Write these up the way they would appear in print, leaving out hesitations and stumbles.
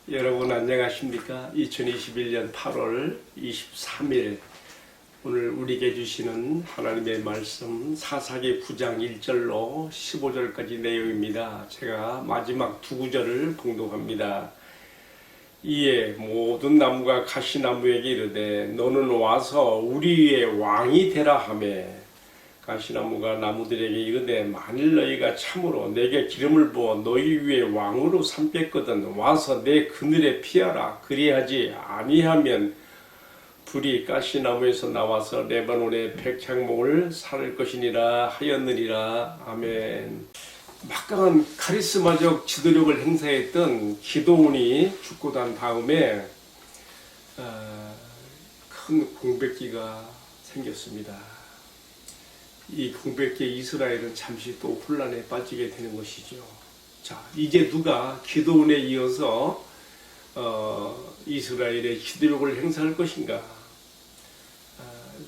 여러분 안녕하십니까? 2021년 8월 23일 오늘 우리에게 주시는 하나님의 말씀 사사기 9장 1절로 15절까지 내용입니다. 제가 마지막 두 구절을 봉독합니다. 이에 모든 나무가 가시나무에게 이르되 너는 와서 우리 위에 왕이 되라 하매 가시나무가 나무들에게 이르되 만일 너희가 참으로 내게 기름을 부어 너희 위에 왕으로 삼겠거든 와서 내 그늘에 피하라. 그리하지 아니하면 불이 가시나무에서 나와서 레바논의 백향목을 살을 것이니라 하였느니라. 아멘. 막강한 카리스마적 지도력을 행사했던 기드온이 죽고 난 다음에 큰 공백기가 생겼습니다. 이 공백기에 이스라엘은 잠시 또 혼란에 빠지게 되는 것이죠. 자, 이제 누가 기드온에 이어서 이스라엘의 지도력을 행사할 것인가?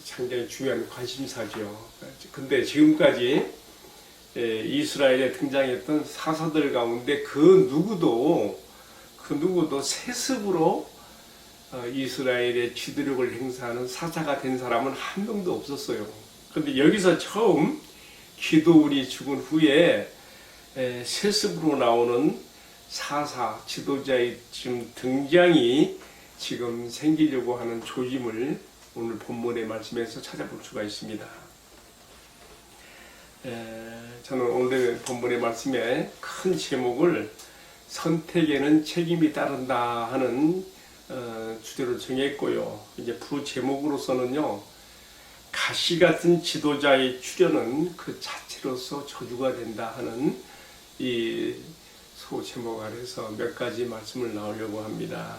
상당히 중요한 관심사죠. 근데 지금까지 이스라엘에 등장했던 사사들 가운데 그 누구도 세습으로 이스라엘의 지도력을 행사하는 사사가 된 사람은 한 명도 없었어요. 그런데 여기서 처음 기드온이 죽은 후에 세습으로 나오는 사사 지도자의 지금 등장이 지금 생기려고 하는 조짐을 오늘 본문의 말씀에서 찾아볼 수가 있습니다. 저는 오늘 본문의 말씀에 큰 제목을 선택에는 책임이 따른다 하는 주제로 정했고요. 이제 부 제목으로서는요. 가시 같은 지도자의 출현은 그 자체로서 저주가 된다 하는 이 소제목 아래서 몇 가지 말씀을 나오려고 합니다.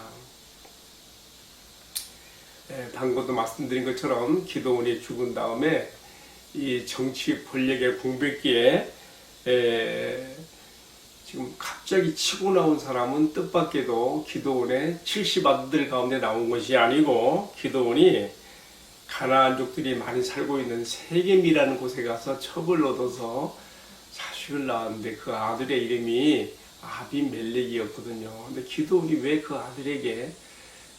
방금도 말씀드린 것처럼 기드온이 죽은 다음에 이 정치 권력의 공백기에 지금 갑자기 치고 나온 사람은 뜻밖에도 기드온의 70 아들들 가운데 나온 것이 아니고 기드온이 가나안족들이 많이 살고 있는 세겜이라는 곳에 가서 첩을 얻어서 자식을 낳았는데 그 아들의 이름이 아비멜렉이었거든요. 근데 기드온이 왜 그 아들에게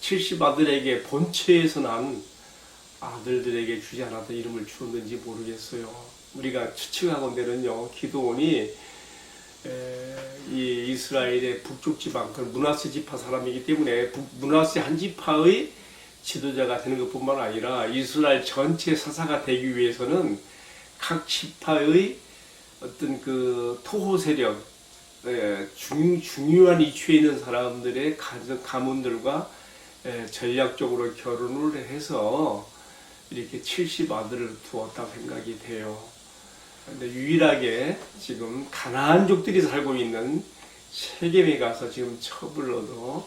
70 아들에게 본처에서 난 아들들에게 주지 않았던 이름을 주었는지 모르겠어요. 우리가 추측하건대는요, 기드온이 이 이스라엘의 북쪽 지방, 그 므낫세 지파 사람이기 때문에 므낫세 한 지파의 지도자가 되는 것뿐만 아니라 이스라엘 전체 사사가 되기 위해서는 각 지파의 어떤 그 토호 세력, 중요한 이슈에 있는 사람들의 가문들과 전략적으로 결혼을 해서 이렇게 70 아들을 두었다고 생각이 돼요. 근데 유일하게 지금 가나안족들이 살고 있는 세겜에 가서 지금 첩을 얻어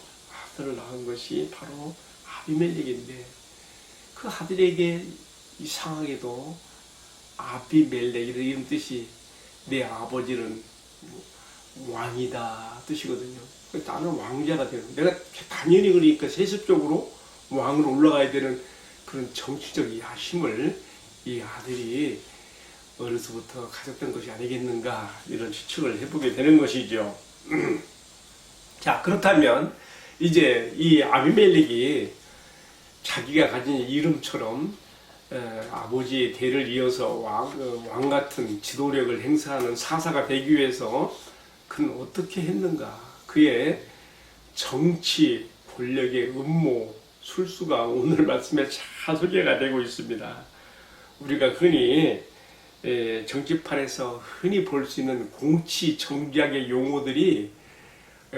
아들을 낳은 것이 바로 아비멜렉인데 그 아들에게 이상하게도 아비멜렉이라는 이름 뜻이 내 아버지는 왕이다 뜻이거든요. 나는 왕자가 되는, 내가 당연히 그러니까 세습적으로 왕으로 올라가야 되는 그런 정치적 야심을 이 아들이 어려서부터 가졌던 것이 아니겠는가, 이런 추측을 해보게 되는 것이죠. 자, 그렇다면 이제 이 아비멜렉이 자기가 가진 이름처럼 아버지의 대를 이어서 왕 같은 지도력을 행사하는 사사가 되기 위해서 그는 어떻게 했는가? 그의 정치 권력의 음모 술수가 오늘 말씀에 잘 소개가 되고 있습니다. 우리가 흔히 정치판에서 흔히 볼 수 있는 공치 정략의 용어들이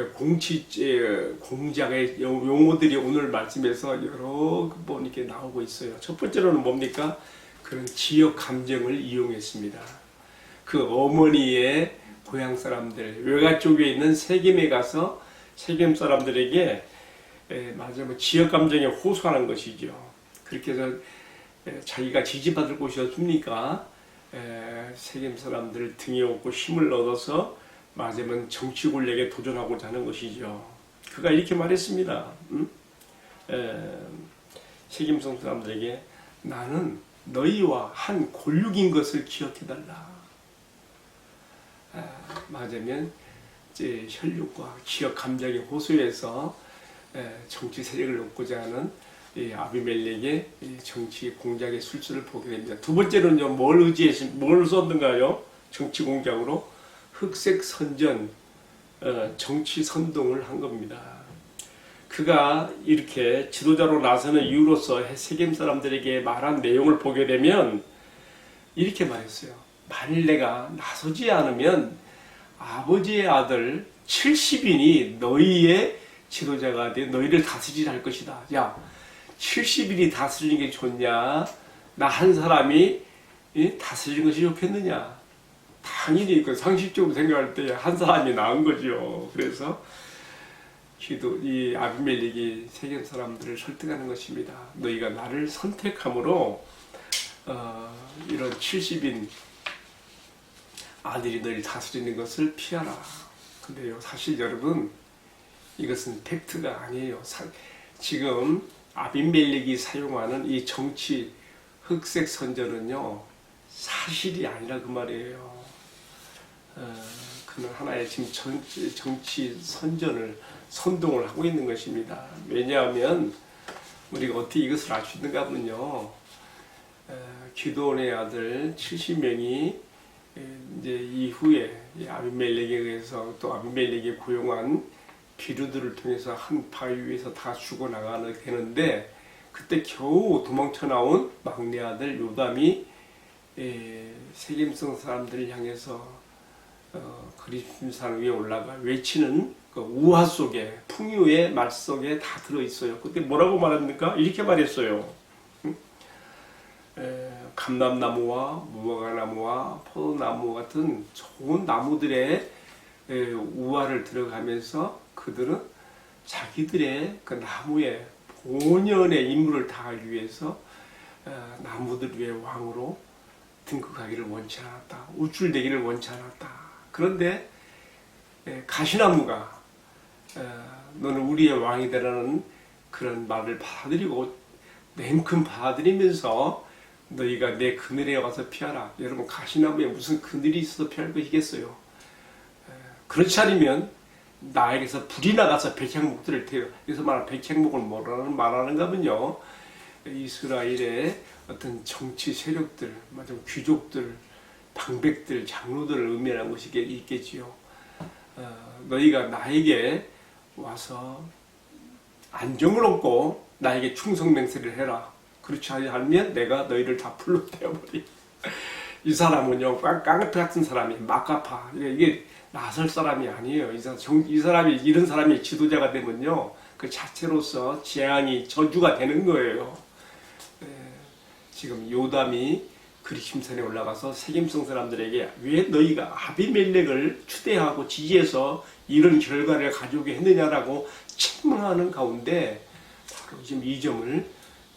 공작의 용어들이 오늘 말씀에서 여러 번 이렇게 나오고 있어요. 첫 번째로는 뭡니까? 그런 지역 감정을 이용했습니다. 그 어머니의 고향 사람들, 외가 쪽에 있는 세겜에 가서 세겜 사람들에게 말하자면 지역 감정에 호소하는 것이죠. 그렇게 해서 자기가 지지받을 곳이 없습니까? 세겜 사람들을 등에 업고 힘을 얻어서 말하자면 정치 권력에 도전하고자 하는 것이죠. 그가 이렇게 말했습니다. 세겜성 사람들에게 나는 너희와 한 골육인 것을 기억해달라. 말하자면 이제 혈육과 지역 감정에 호소해서 정치 세력을 얻고자 하는 이 아비멜렉의 이 정치 공작의 술수를 보게 됩니다. 두 번째로는요, 뭘 썼는가요? 정치 공작으로 흑색 선전, 정치 선동을 한 겁니다. 그가 이렇게 지도자로 나서는 이유로서 세겜 사람들에게 말한 내용을 보게 되면 이렇게 말했어요. 만일 내가 나서지 않으면 아버지의 아들 70인이 너희의 지도자가 돼 너희를 다스리라 할 것이다. 야, 70인이 다스리는 게 좋냐? 나 한 사람이 다스리는 것이 좋겠느냐? 당연히 그 상식적으로 생각할 때 한 사람이 나은 거죠. 그래서 이 아비멜렉이 세겜 사람들을 설득하는 것입니다. 너희가 나를 선택함으로 이런 70인 아들이 너희를 다스리는 것을 피하라. 근데요, 사실 여러분, 이것은 팩트가 아니에요. 지금 아비멜렉이 사용하는 이 정치 흑색 선전은요, 사실이 아니라 그 말이에요. 그는 하나의 지금 정치 선동을 하고 있는 것입니다. 왜냐하면 우리가 어떻게 이것을 알 수 있는가 하면요, 기드온의 아들 70명이 이제 이후에 아비멜렉에 의해서 또 아비멜렉이 고용한 비류들을 통해서 한 바위 위에서 다 죽어나가게 되는데, 그때 겨우 도망쳐 나온 막내 아들 요담이 세겜성 사람들을 향해서 그리심산 위에 올라가 외치는 그 우화 속에, 풍요의 말 속에 다 들어있어요. 그때 뭐라고 말합니까? 이렇게 말했어요. 감람나무와 무화과나무와 포도나무 같은 좋은 나무들의 우화를 들어가면서 그들은 자기들의 그 나무의 본연의 임무를 다하기 위해서 나무들 위에 왕으로 등극하기를 원치 않았다. 우쭐대기를 원치 않았다. 그런데 가시나무가 너는 우리의 왕이 되라는 그런 말을 받아들이고 냉큼 받아들이면서 너희가 내 그늘에 와서 피하라. 여러분, 가시나무에 무슨 그늘이 있어서 피할 것이겠어요? 그렇지 않으면 나에게서 불이 나가서 백향목들을 태워. 여기서 말하는 백향목을 말하는가 하면요, 이스라엘의 어떤 정치 세력들, 귀족들, 방백들, 장로들을 의미하는 것이 있겠지요. 너희가 나에게 와서 안정을 얻고 나에게 충성맹세를 해라. 그렇지 않으면 내가 너희를 다 풀로 떼어버리. 이 사람은요, 깡패 같은 사람이, 막가파, 이게 나설 사람이 아니에요. 이 사람이, 이런 사람이 지도자가 되면요, 그 자체로서 재앙이, 저주가 되는 거예요. 지금 요담이 그리심산에 올라가서 세겜성 사람들에게 왜 너희가 아비멜렉을 추대하고 지지해서 이런 결과를 가져오게 했느냐라고 책망하는 가운데 바로 지금 이 점을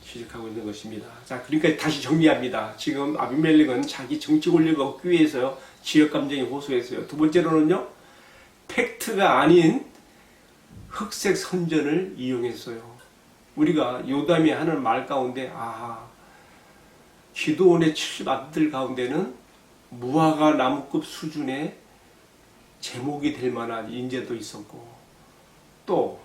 지적하고 있는 것입니다. 자, 그러니까 다시 정리합니다. 지금 아비멜렉은 자기 정치 권력을 얻기 위해서 지역 감정에 호소했어요. 두 번째로는요, 팩트가 아닌 흑색 선전을 이용했어요. 우리가 요담이 하는 말 가운데, 기드온의 70 아들 가운데는 무화과 나무급 수준의 제목이 될 만한 인재도 있었고, 또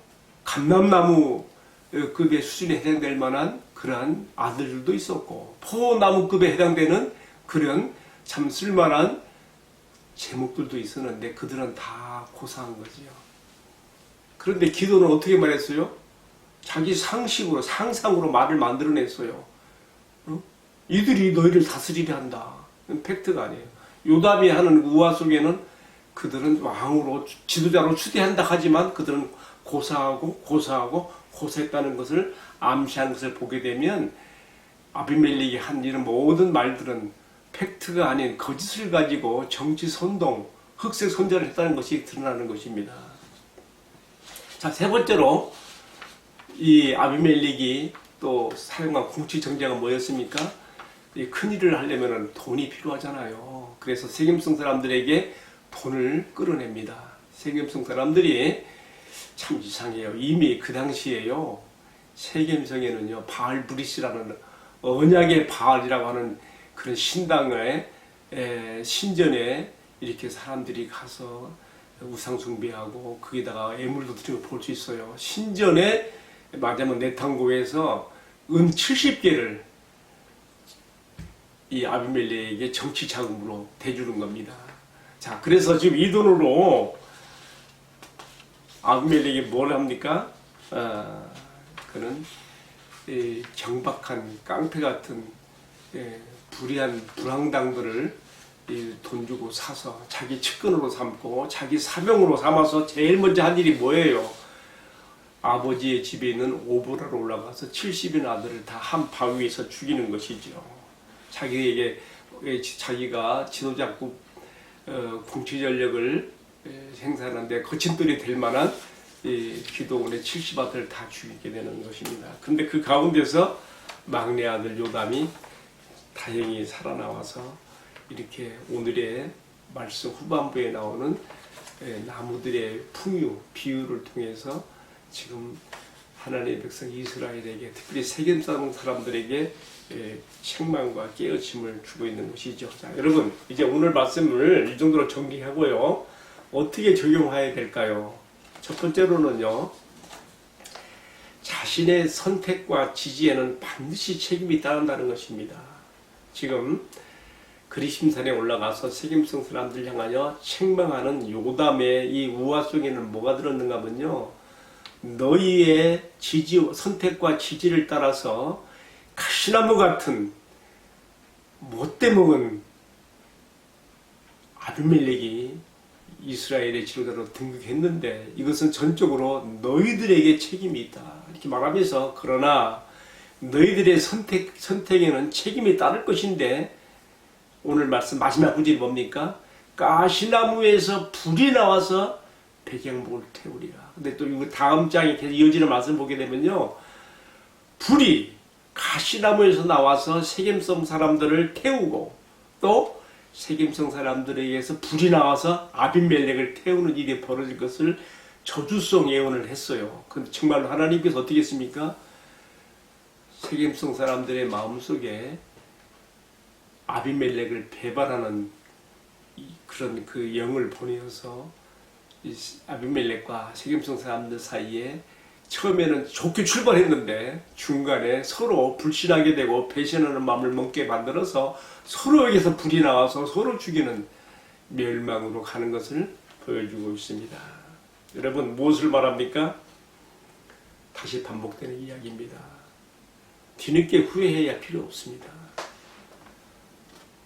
감람나무 급의 수준에 해당될 만한 그러한 아들들도 있었고, 포나무급에 해당되는 그런 참 쓸만한 제목들도 있었는데 그들은 다 고사한 거지요. 그런데 기도는 어떻게 말했어요? 자기 상식으로, 상상으로 말을 만들어냈어요. 이들이 너희를 다스리려 한다. 팩트가 아니에요. 요담이 하는 우화 속에는 그들은 왕으로, 지도자로 추대한다 하지만 그들은 고사했다는 것을 암시한 것을 보게 되면 아비멜렉이 한 이런 모든 말들은 팩트가 아닌 거짓을 가지고 정치 선동, 흑색 선전을 했다는 것이 드러나는 것입니다. 자, 세 번째로 이 아비멜렉이 또 사용한 공치 정략은 뭐였습니까? 이 큰일을 하려면 돈이 필요하잖아요. 그래서 세겜성 사람들에게 돈을 끌어냅니다. 세겜성 사람들이 참 이상해요. 이미 그 당시에요, 세겜성에는요, 바알 브리스라는 언약의 바알이라고 하는 그런 신당의 신전에 이렇게 사람들이 가서 우상 숭배하고 거기다가 애물도 드리고 볼 수 있어요. 신전에 말하자면 내탕고에서 은 70개를 이 아비멜렉에게 정치 자금으로 대주는 겁니다. 자, 그래서 지금 이 돈으로 아비멜렉이 뭘 합니까? 그는 경박한 깡패 같은 불의한 불황당들을 돈 주고 사서 자기 측근으로 삼고 자기 사명으로 삼아서 제일 먼저 한 일이 뭐예요? 아버지의 집에 있는 오보라로 올라가서 70인 아들을 다 한 바위에서 죽이는 것이죠. 자기가 지도자급 공치 전력을 생산하는데 거친돌이 될 만한 기도원의 70아들을 다 죽이게 되는 것입니다. 그런데 그 가운데서 막내 아들 요담이 다행히 살아나와서 이렇게 오늘의 말씀 후반부에 나오는 나무들의 풍요, 비유를 통해서 지금 하나님의 백성 이스라엘에게, 특별히 세겜 사람들에게 책망과 깨우침을 주고 있는 것이죠. 자, 여러분, 이제 오늘 말씀을 이 정도로 정리하고요. 어떻게 적용해야 될까요? 첫 번째로는요, 자신의 선택과 지지에는 반드시 책임이 따른다는 것입니다. 지금 그리심산에 올라가서 세겜성 사람들 향하여 책망하는 요담의 이 우화 속에는 뭐가 들었는가 하면요, 너희의 선택과 지지를 따라서 가시나무 같은 못돼 먹은 아비멜렉이 이스라엘의 지도자로 등극했는데 이것은 전적으로 너희들에게 책임이 있다, 이렇게 말하면서, 그러나 너희들의 선택에는 책임이 따를 것인데, 오늘 말씀 마지막 구절이 뭡니까? 가시나무에서 불이 나와서 백양목을 태우리라. 근데 또 이거 다음 장에 계속 이어지는 말씀 보게 되면요, 불이 가시나무에서 나와서 세겜성 사람들을 태우고, 또 세겜성 사람들에게서 불이 나와서 아비멜렉을 태우는 일이 벌어질 것을 저주성 예언을 했어요. 근데 정말로 하나님께서 어떻게 했습니까? 세겜성 사람들의 마음속에 아비멜렉을 배반하는 그런 그 영을 보내어서 아비멜렉과 세겜성 사람들 사이에 처음에는 좋게 출발했는데 중간에 서로 불신하게 되고 배신하는 마음을 먹게 만들어서 서로에게서 불이 나와서 서로 죽이는 멸망으로 가는 것을 보여주고 있습니다. 여러분, 무엇을 말합니까? 다시 반복되는 이야기입니다. 뒤늦게 후회해야 필요 없습니다.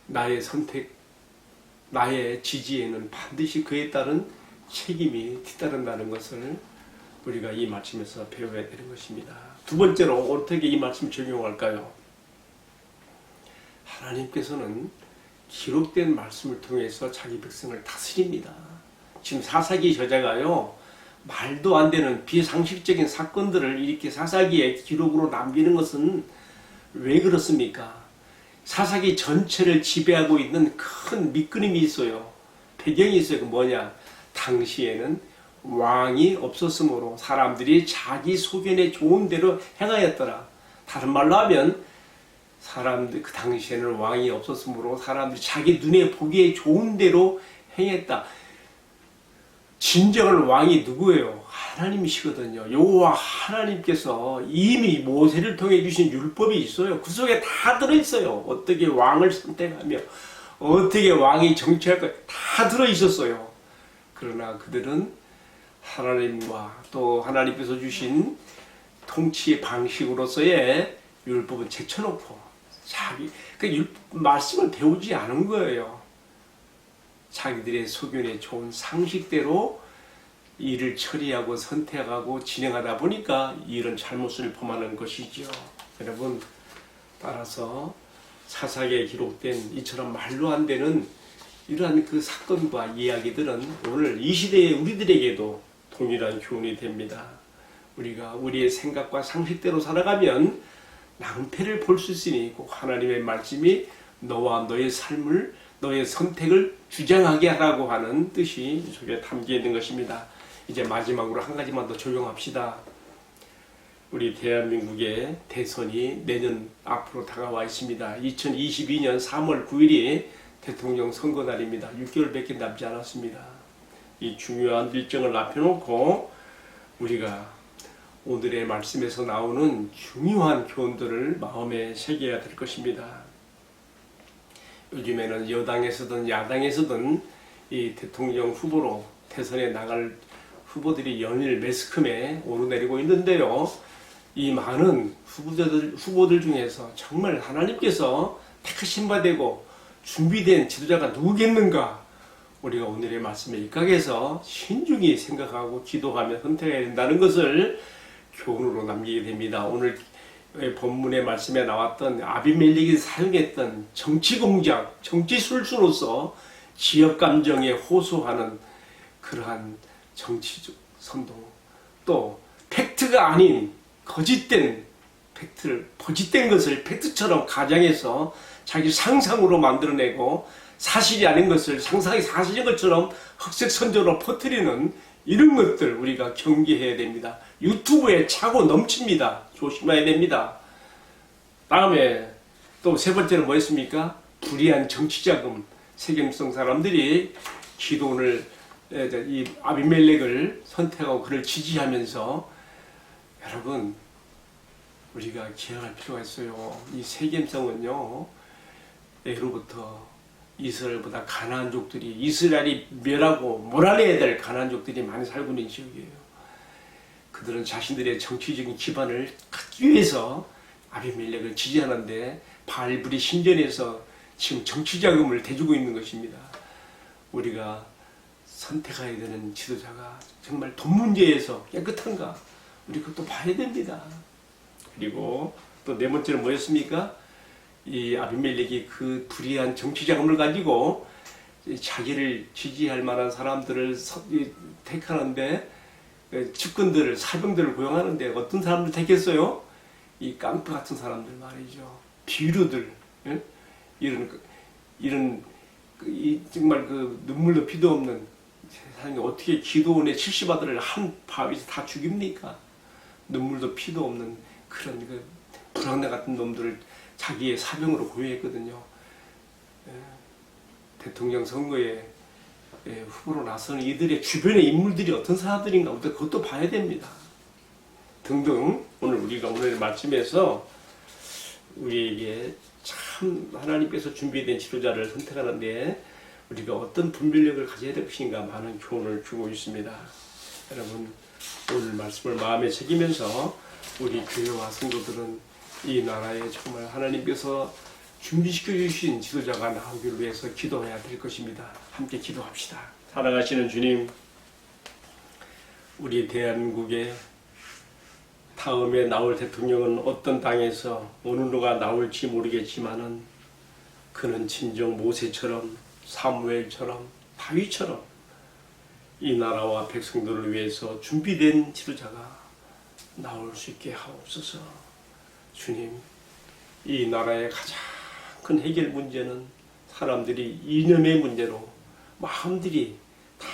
나의 선택, 나의 지지에는 반드시 그에 따른 책임이 뒤따른다는 것을 우리가 이 말씀에서 배워야 되는 것입니다. 두 번째로 어떻게 이 말씀 적용할까요? 하나님께서는 기록된 말씀을 통해서 자기 백성을 다스립니다. 지금 사사기 저자가요, 말도 안 되는 비상식적인 사건들을 이렇게 사사기에 기록으로 남기는 것은 왜 그렇습니까? 사사기 전체를 지배하고 있는 큰 밑그림이 있어요. 배경이 있어요. 그 뭐냐? 당시에는 왕이 없었으므로 사람들이 자기 소견에 좋은 대로 행하였더라. 다른 말로 하면 사람들, 그 당시에는 왕이 없었으므로 사람들이 자기 눈에 보기에 좋은 대로 행했다. 진정한 왕이 누구예요? 하나님이시거든요. 여호와 하나님께서 이미 모세를 통해 주신 율법이 있어요. 그 속에 다 들어있어요. 어떻게 왕을 선택하며 어떻게 왕이 정치할까 다 들어있었어요. 그러나 그들은 하나님과 또 하나님께서 주신 통치 방식으로서의 율법은 제쳐놓고 자기 말씀을 배우지 않은 거예요. 자기들의 소견에 좋은 상식대로 일을 처리하고 선택하고 진행하다 보니까 이런 잘못을 범하는 것이죠. 여러분, 따라서 사사기에 기록된 이처럼 말로 안 되는 이러한 그 사건과 이야기들은 오늘 이 시대의 우리들에게도 동일한 교훈이 됩니다. 우리가 우리의 생각과 상식대로 살아가면 낭패를 볼 수 있으니 꼭 하나님의 말씀이 너와 너의 삶을, 너의 선택을 주장하게 하라고 하는 뜻이 이 속에 담겨 있는 것입니다. 이제 마지막으로 한 가지만 더 적용합시다. 우리 대한민국의 대선이 내년 앞으로 다가와 있습니다. 2022년 3월 9일이 대통령 선거 날입니다. 6개월밖에 남지 않았습니다. 이 중요한 일정을 앞에 놓고 우리가 오늘의 말씀에서 나오는 중요한 교훈들을 마음에 새겨야 될 것입니다. 요즘에는 여당에서든 야당에서든 이 대통령 후보로 대선에 나갈 후보들이 연일 매스컴에 오르내리고 있는데요. 이 많은 후보들 중에서 정말 하나님께서 택하신 바 되고 준비된 지도자가 누구겠는가? 우리가 오늘의 말씀에 입각해서 신중히 생각하고 기도하며 선택해야 된다는 것을 교훈으로 남기게 됩니다. 오늘 본문의 말씀에 나왔던 아비멜렉이 사용했던 정치 공작, 정치 술수로서 지역 감정에 호소하는 그러한 정치적 선동, 또 팩트가 아닌 거짓된 팩트를, 거짓된 것을 팩트처럼 가장해서 자기 상상으로 만들어내고 사실이 아닌 것을 상상이 사실인 것처럼 흑색선조로 퍼뜨리는 이런 것들 우리가 경계해야 됩니다. 유튜브에 차고 넘칩니다. 조심해야 됩니다. 다음에 또 세 번째는 뭐였습니까? 불의한 정치자금. 세겜성 사람들이 기도를 이 아비멜렉을 선택하고 그를 지지하면서 여러분 우리가 기억할 필요가 있어요. 이 세겜성은요 예로부터 이스라엘보다 가나안족들이 이스라엘이 멸하고 몰아내야 될 가나안족들이 많이 살고 있는 지역이에요. 그들은 자신들의 정치적인 기반을 갖기 위해서 아비멜렉을 지지하는데 바알불이 신전에서 지금 정치자금을 대주고 있는 것입니다. 우리가 선택해야 되는 지도자가 정말 돈 문제에서 깨끗한가? 우리 그것도 봐야 됩니다. 그리고 또 네 번째는 뭐였습니까? 이 아비멜렉이 그 불의한 정치자금을 가지고 자기를 지지할 만한 사람들을 택하는데 측근들을, 사병들을 고용하는데 어떤 사람들 택했어요? 이 깡패 같은 사람들 말이죠. 비류들, 이런 정말 그 눈물도 피도 없는 세상에 어떻게 기도원의 70아들을 한 바위에서 다 죽입니까? 눈물도 피도 없는 그런 그 불황내 같은 놈들을 자기의 사병으로 고용했거든요. 대통령 선거에 후보로 나서는 이들의 주변의 인물들이 어떤 사람들인가 그것도 봐야 됩니다. 등등 오늘 우리가 오늘 말씀에서 우리에게 참 하나님께서 준비된 지도자를 선택하는데 우리가 어떤 분별력을 가져야 될 것인가 많은 교훈을 주고 있습니다. 여러분 오늘 말씀을 마음에 새기면서 우리 교회와 성도들은 이 나라에 정말 하나님께서 준비시켜 주신 지도자가 나오기를 위해서 기도해야 될 것입니다. 함께 기도합시다. 살아가시는 주님, 우리 대한민국에 다음에 나올 대통령은 어떤 당에서 어느 누가 나올지 모르겠지만은 그는 진정 모세처럼 사무엘처럼 다윗처럼 이 나라와 백성들을 위해서 준비된 지도자가 나올 수 있게 하옵소서. 주님, 이 나라의 가장 큰 해결 문제는 사람들이 이념의 문제로 마음들이 다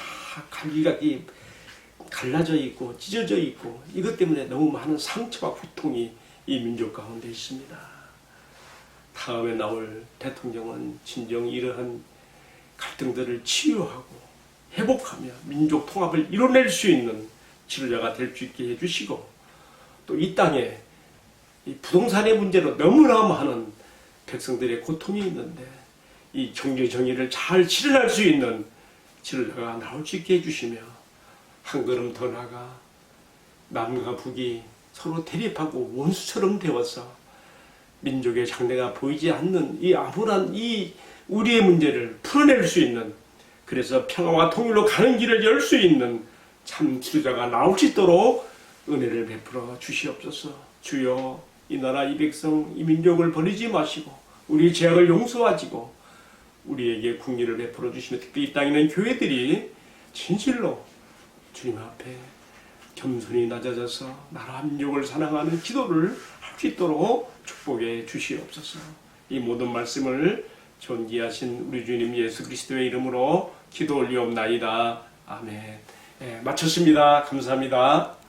갈라져 있고 찢어져 있고 이것 때문에 너무 많은 상처와 고통이 이 민족 가운데 있습니다. 다음에 나올 대통령은 진정 이러한 갈등들을 치유하고 회복하며 민족 통합을 이뤄낼 수 있는 지도자가 될 수 있게 해주시고 또 이 땅에 이 부동산의 문제로 너무나 많은 백성들의 고통이 있는데 이 경제 정의를 잘 실현할 수 있는 지도자가 나올 수 있게 해주시며 한 걸음 더 나아가 남과 북이 서로 대립하고 원수처럼 되어서 민족의 장래가 보이지 않는 이 암울한 이 우리의 문제를 풀어낼 수 있는, 그래서 평화와 통일로 가는 길을 열 수 있는 참 지도자가 나올 수 있도록 은혜를 베풀어 주시옵소서. 주여, 이 나라 이 백성 이 민족을 버리지 마시고 우리의 죄악을 용서하시고 우리에게 국리를 베풀어 주시며 특히 이 땅에 있는 교회들이 진실로 주님 앞에 겸손히 낮아져서 나라 민족을 사랑하는 기도를 할 수 있도록 축복해 주시옵소서. 이 모든 말씀을 존귀하신 우리 주님 예수 그리스도의 이름으로 기도 올리옵나이다. 아멘. 마쳤습니다. 감사합니다.